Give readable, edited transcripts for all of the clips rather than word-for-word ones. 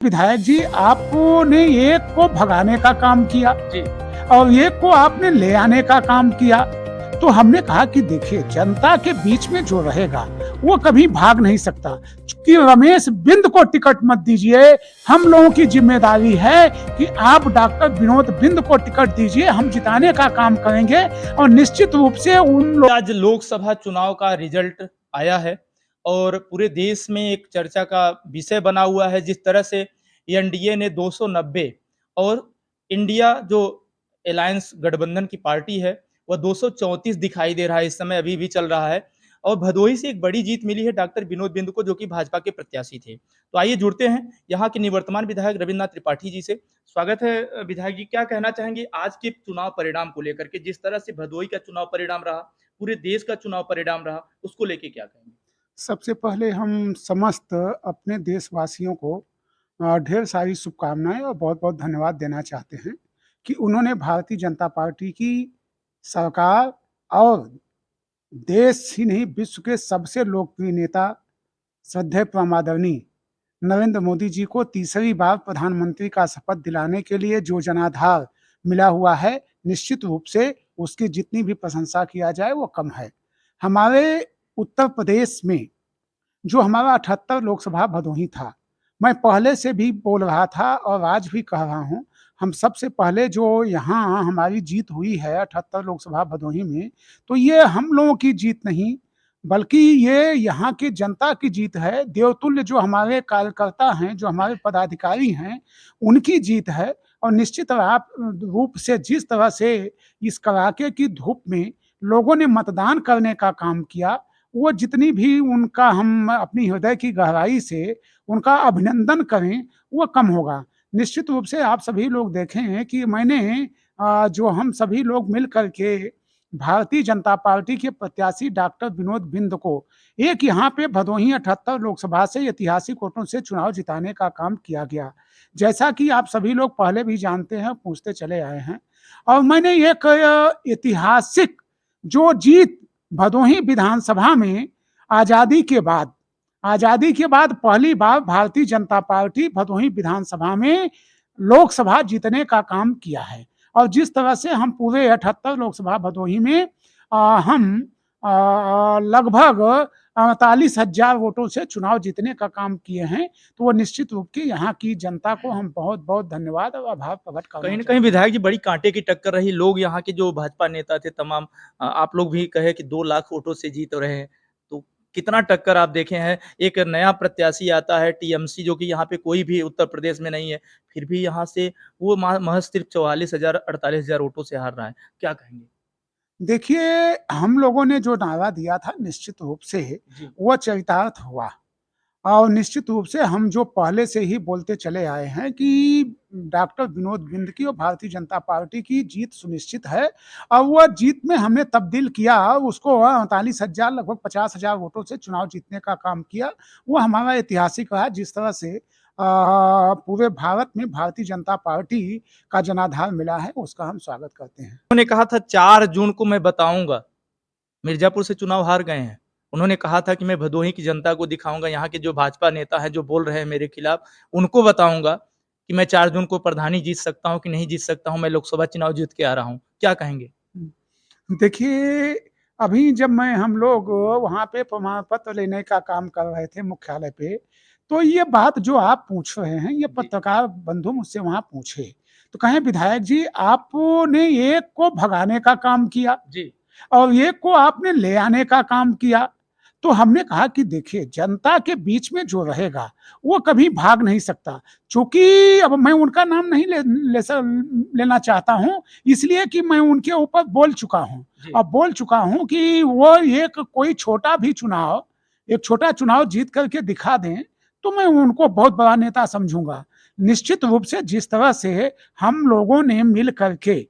विधायक जी, आपने एक को भगाने का काम किया जी। और एक को आपने ले आने का काम किया। तो हमने कहा कि देखिए, जनता के बीच में जो रहेगा वो कभी भाग नहीं सकता। कि रमेश बिंद को टिकट मत दीजिए, हम लोगों की जिम्मेदारी है कि आप डॉक्टर विनोद बिंद को टिकट दीजिए, हम जिताने का काम करेंगे और निश्चित रूप से आज लोकसभा चुनाव का रिजल्ट आया है और पूरे देश में एक चर्चा का विषय बना हुआ है। जिस तरह से एनडीए ने 290 और इंडिया जो अलायंस गठबंधन की पार्टी है वह 234 दिखाई दे रहा है, इस समय अभी भी चल रहा है। और भदोही से एक बड़ी जीत मिली है डॉक्टर विनोद बिंद को, जो कि भाजपा के प्रत्याशी थे। तो आइए जुड़ते हैं यहाँ के निवर्तमान विधायक रविन्द्रनाथ त्रिपाठी जी से। स्वागत है विधायक जी, क्या कहना चाहेंगे आज के चुनाव परिणाम को लेकर के? जिस तरह से भदोही का चुनाव परिणाम रहा, पूरे देश का चुनाव परिणाम रहा, उसको लेके क्या कहेंगे? सबसे पहले हम समस्त अपने देशवासियों को ढेर सारी शुभकामनाएं और बहुत-बहुत धन्यवाद देना चाहते हैं कि उन्होंने भारतीय जनता पार्टी की सरकार और देश ही नहीं, विश्व के सबसे लोकप्रिय नेता श्रद्धेय परम आदरणीय नरेंद्र मोदी जी को तीसरी बार प्रधानमंत्री का शपथ दिलाने के लिए जो जनाधार मिला हुआ है, निश्चित रूप से उसकी जितनी भी प्रशंसा किया जाए वो कम है। हमारे उत्तर प्रदेश में जो हमारा 78 लोकसभा भदोही था, मैं पहले से भी बोल रहा था और आज भी कह रहा हूँ, हम सबसे पहले जो यहाँ हमारी जीत हुई है 78 लोकसभा भदोही में, तो ये हम लोगों की जीत नहीं, बल्कि ये यहाँ की जनता की जीत है। देवतुल्य जो हमारे कार्यकर्ता हैं, जो हमारे पदाधिकारी हैं, उनकी जीत है। और निश्चित आप रूप से जिस तरह से इस कड़ाके की धूप में लोगों ने मतदान करने का काम किया, वो जितनी भी उनका हम अपनी हृदय की गहराई से उनका अभिनंदन करें, वो कम होगा। निश्चित रूप से आप सभी लोग देखें कि मैंने जो हम सभी लोग मिल कर के भारतीय जनता पार्टी के प्रत्याशी डॉक्टर विनोद बिंद को एक यहाँ पे भदोही 78 लोकसभा से ऐतिहासिक वोटों से चुनाव जिताने का काम किया गया। जैसा कि आप सभी लोग पहले भी जानते हैं, पूछते चले आए हैं और मैंने एक ऐतिहासिक जो जीत भदोही विधानसभा में आजादी के बाद पहली बार भारतीय जनता पार्टी भदोही विधानसभा में लोकसभा जीतने का काम किया है। और जिस तरह से हम पूरे 78 लोकसभा भदोही में हम लगभग 48,000 वोटों से चुनाव जीतने का काम किए हैं, तो वो निश्चित रूप की यहाँ की जनता को हम बहुत-बहुत धन्यवाद और आभार प्रकट करना कहीं न चाहते कहीं हैं। विधायक जी बड़ी काँटे की टक्कर रही। लोग यहाँ के जो भाजपा नेता थे तमाम, आप लोग भी कहे कि 2 लाख वोटों से जीत रहे हैं। तो कितना टक्कर आप देखे हैं? एक नया प्रत्याशी आता है टीएमसी, जो कि यहाँ पे कोई भी उत्तर प्रदेश में नहीं है, फिर भी यहाँ से वो महज़ सिर्फ 44,000 48,000 वोटों से हार रहा है। क्या कहेंगे? देखिए, हम लोगों ने जो नारा दिया था निश्चित रूप से जी। वो चरितार्थ हुआ। और निश्चित रूप से हम जो पहले से ही बोलते चले आए हैं कि डॉक्टर विनोद बिंद की और भारतीय जनता पार्टी की जीत सुनिश्चित है और वह जीत में हमने तब्दील किया, उसको 48,000 लगभग 50,000 वोटों से चुनाव जीतने का काम किया। वो हमारा ऐतिहासिक रहा। जिस तरह से पूरे भारत में भारतीय जनता पार्टी का जनाधार मिला है, उसका हम स्वागत करते हैं। उन्होंने कहा था 4 जून को मैं बताऊँगा, मिर्ज़ापुर से चुनाव हार गए हैं। उन्होंने कहा था कि मैं भदोही की जनता को दिखाऊँगा, यहाँ के जो भाजपा नेता हैं, जो बोल रहे हैं मेरे खिलाफ, उनको बताऊँगा कि मैं 4 जून को प्रधानी जीत सकता हूँ कि नहीं जीत सकता हूँ, मैं लोकसभा चुनाव जीत के आ रहा हूँ। क्या कहेंगे? देखिए, अभी जब मैं हम लोग वहाँ पे प्रमाण पत्र लेने का काम कर रहे थे मुख्यालय पे, तो ये बात जो आप पूछ रहे हैं, ये जी। पत्रकार बंधु मुझसे वहाँ पूछे। तो कहें, विधायक जी, आपने एक को भगाने का काम किया जी। और एक को आपने ले आने का काम किया। तो हमने कहा कि देखिए, जनता के बीच में जो रहेगा, वो कभी भाग नहीं सकता। चूँकि अब मैं उनका नाम नहीं लेना चाहता हूँ, इसलिए कि मैं उनके ऊपर बोल चुका हूँ। जी। अब बोल चुका हूँ कि वो कोई एक छोटा चुनाव जीत कर के दिखा दें, तो मैं उनको बहुत बड़ा नेता समझूँगा। निश्चित रूप से जिस तरह से हम लोगों ने मिल कर के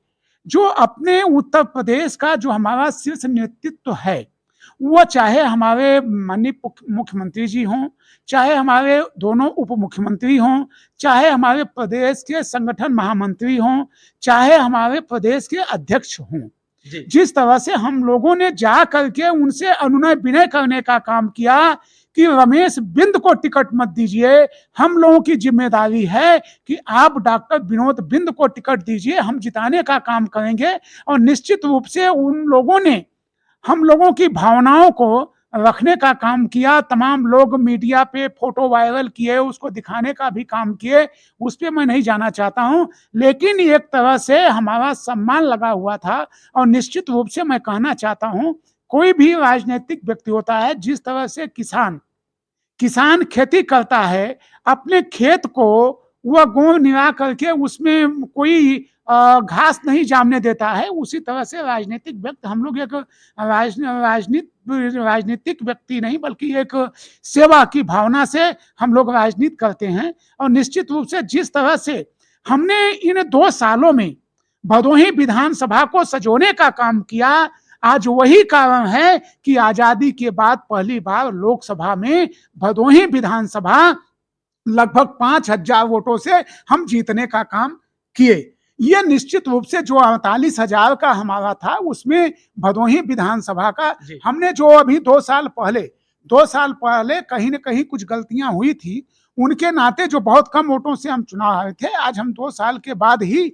जो अपने उत्तर प्रदेश का जो हमारा शीर्ष नेतृत्व है, वो चाहे हमारे माननीय मुख्यमंत्री जी हों, चाहे हमारे दोनों उप मुख्यमंत्री हों, चाहे हमारे प्रदेश के संगठन महामंत्री हों, चाहे हमारे प्रदेश के अध्यक्ष हों। जी। जिस तरह से हम लोगों ने जा करके उनसे अनुनय विनय करने का काम किया कि रमेश बिंद को टिकट मत दीजिए, हम लोगों की जिम्मेदारी है कि आप डॉक्टर विनोद बिंद को टिकट दीजिए, हम जिताने का काम करेंगे। और निश्चित रूप से उन लोगों ने हम लोगों की भावनाओं को रखने का काम किया। तमाम लोग मीडिया पे फोटो वायरल किए, उसको दिखाने का भी काम किए, उस पर मैं नहीं जाना चाहता हूं। लेकिन एक तरह से हमारा सम्मान लगा हुआ था। और निश्चित रूप से मैं कहना चाहता हूं, कोई भी राजनीतिक व्यक्ति होता है, जिस तरह से किसान खेती करता है, अपने खेत को वह गोंद निरा करके उसमें कोई घास नहीं जामने देता है, उसी तरह से राजनीतिक व्यक्ति, हम लोग एक राजनीतिक व्यक्ति नहीं बल्कि एक सेवा की भावना से हम लोग राजनीति करते हैं। और निश्चित रूप से जिस तरह से हमने इन 2 सालों में भदोही विधानसभा को सजोने का काम किया, आज वही कारण है कि आजादी के बाद पहली बार लोकसभा में भदोही विधानसभा लगभग 5,000 वोटों से हम जीतने का काम किए। ये निश्चित रूप से जो 48,000 का हमारा था, उसमें भदोही विधानसभा का हमने जो अभी 2 साल पहले कहीं न कहीं कुछ गलतियां हुई थी, उनके नाते जो बहुत कम वोटों से हम चुनाव हारे थे, आज हम 2 साल के बाद ही